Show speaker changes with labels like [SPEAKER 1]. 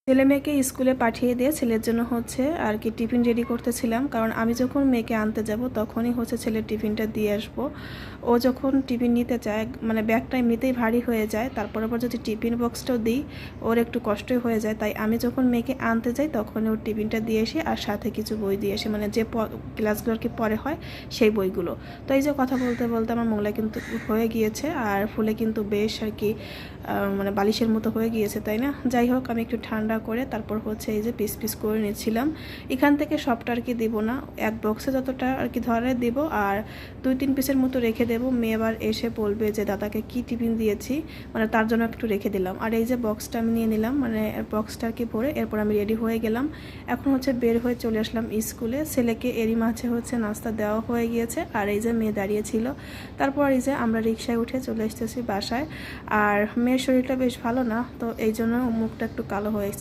[SPEAKER 1] ছেলে মেয়েকে স্কুলে পাঠিয়ে দিয়ে ছেলের জন্য হচ্ছে আর কি টিফিন রেডি করতেছিলাম, কারণ আমি যখন মেয়েকে আনতে যাব তখনই হচ্ছে ছেলের টিফিনটা দিয়ে আসবো। ও যখন টিফিন নিতে চায়, মানে ব্যাগটা এমনিতেই ভারী হয়ে যায়, তারপর আবার যদি টিফিন বক্সটাও দিই ওর একটু কষ্টই হয়ে যায়। তাই আমি যখন মেয়েকে আনতে যাই তখন ওর টিফিনটা দিয়ে আসি আর সাথে কিছু বই দিয়ে আসি, মানে যে ক্লাসগুলো আর কি পরে হয় সেই বইগুলো। তো এই যে কথা বলতে বলতে আমার মোগলা কিন্তু হয়ে গিয়েছে আর ফুলে কিন্তু বেশ আর কি মানে বালিশের মতো হয়ে গিয়েছে, তাই না? যাই হোক, আমি একটু ঠান্ডা করে তারপর হচ্ছে এই যে পিস পিস করে নিচ্ছিলাম। এখান থেকে সবটা আর কি দিব না, এক বক্সে যতটা আর কি ধরে দিব আর 2-3 পিসের মতো রেখে দেবো। মেয়ে আবার এসে বলবে যে দাদাকে কি টিফিন দিয়েছি, মানে তার জন্য একটু রেখে দিলাম। আর এই যে বক্সটা আমি নিয়ে নিলাম, মানে বক্সটা আর কি ভরে এরপর আমি রেডি হয়ে গেলাম। এখন হচ্ছে বের হয়ে চলে আসলাম স্কুলে। ছেলেকে এরই মাঝে হচ্ছে নাস্তা দেওয়া হয়ে গিয়েছে আর এই যে মেয়ে দাঁড়িয়েছিল। তারপর এই যে আমরা রিক্সায় উঠে চলে এসেছি বাসায়। আর মেয়ের শরীরটা বেশ ভালো না, তো এই জন্য মুখটা একটু কালো হয়েছে।